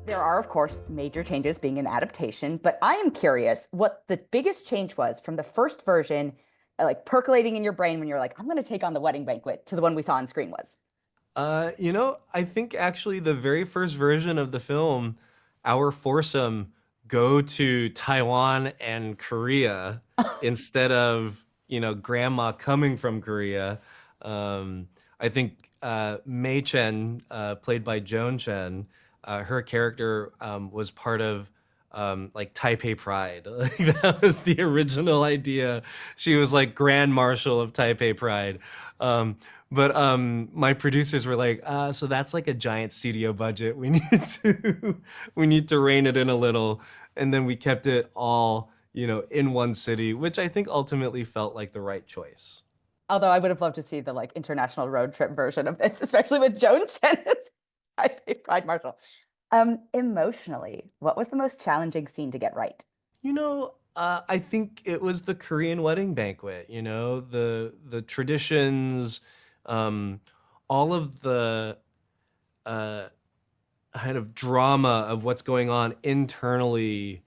There are, of course, major changes being an adaptation, but I am curious what the biggest change was from the first version, like percolating in your brain when you're like, I'm going to take on the wedding banquet to the one we saw on screen was. I think actually the very first version of the film, our foursome go to Taiwan and Korea instead of, grandma coming from Korea. I think Mei Chen, played by Joan Chen, her character was part of like Taipei Pride. Like that was the original idea. She was like Grand Marshal of Taipei Pride. But my producers were like, so that's like a giant studio budget. We need to we need to rein it in a little. And then we kept it all, in one city, which I think ultimately felt like the right choice. Although I would have loved to see the like international road trip version of this, especially with Joan Chen as Pride Marshal. Emotionally, what was the most challenging scene to get right? I think it was the Korean wedding banquet, the traditions, um, all of the uh, kind of drama of what's going on internally,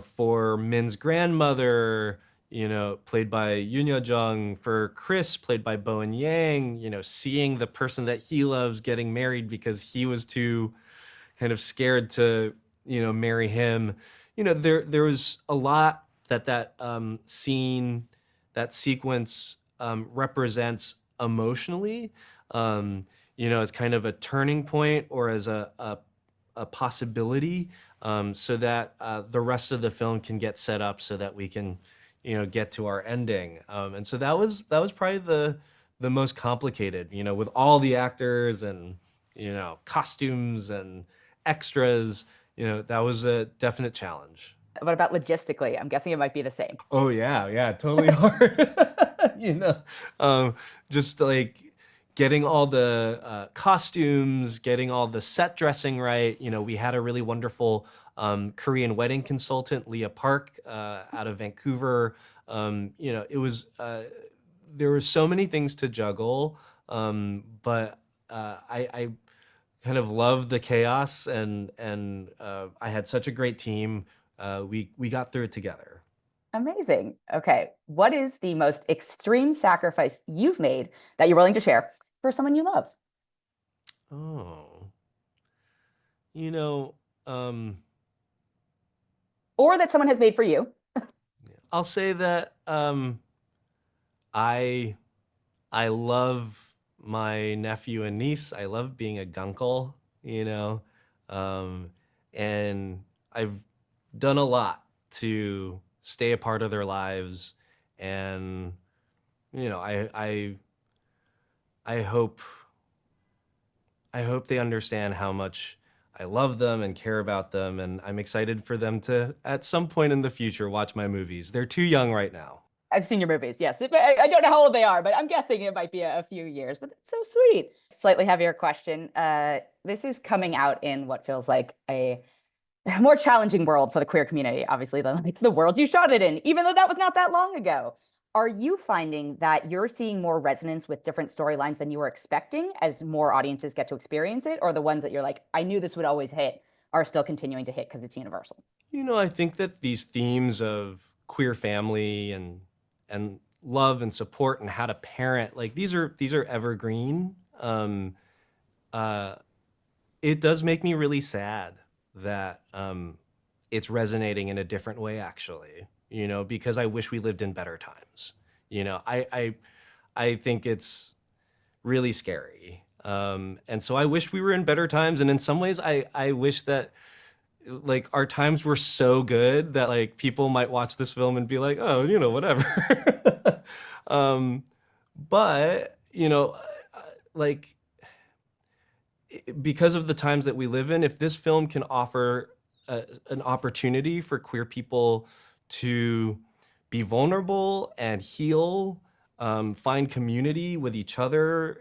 for Min's grandmother, played by Yoon Yo-jung, for Chris, played by Bowen Yang, seeing the person that he loves getting married because he was too kind of scared to, marry him. There was a lot that scene, that sequence represents emotionally. As kind of a turning point or as a possibility, so that the rest of the film can get set up so that we can, get to our ending. And so that was probably the most complicated, with all the actors and costumes and extras. That was a definite challenge. What about logistically? I'm guessing it might be the same. Oh yeah, yeah, totally hard. you know, um, just like getting all the costumes, getting all the set dressing right. We had a really wonderful Korean wedding consultant, Leah Park, out of Vancouver. It was there were so many things to juggle, but I kind of love the chaos, and I had such a great team. We got through it together. Amazing. Okay. What is the most extreme sacrifice you've made that you're willing to share for someone you love? Oh, you know, um, Or that someone has made for you? I'll say that I I love my nephew and niece. I love being a gunkle, um, and I've done a lot to stay a part of their lives, and I hope they understand how much I love them and care about them, and I'm excited for them to, at some point in the future, watch my movies. They're too young right now. I've seen your movies, yes. I don't know how old they are, but I'm guessing it might be a few years. But that's so sweet. Slightly heavier question. This is coming out in what feels like a more challenging world for the queer community, obviously, than like the world you shot it in, even though that was not that long ago. Are you finding that you're seeing more resonance with different storylines than you were expecting as more audiences get to experience it, or the ones that you're like, I knew this would always hit, are still continuing to hit because it's universal? I think that these themes of queer family and love and support and how to parent, like these are evergreen. Uh, it does make me really sad that it's resonating in a different way, actually. Because I wish we lived in better times. I think it's really scary. And so I wish we were in better times. And in some ways, I wish that like our times were so good that like people might watch this film and be like, oh, whatever. um, but like because of the times that we live in, if this film can offer an opportunity for queer people to be vulnerable and heal, find community with each other,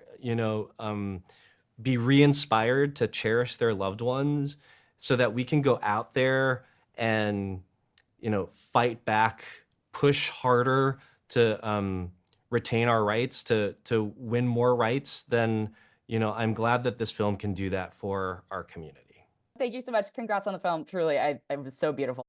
be re-inspired to cherish their loved ones so that we can go out there and, fight back, push harder to retain our rights, to win more rights, then, I'm glad that this film can do that for our community. Thank you so much. Congrats on the film. Truly, it was so beautiful.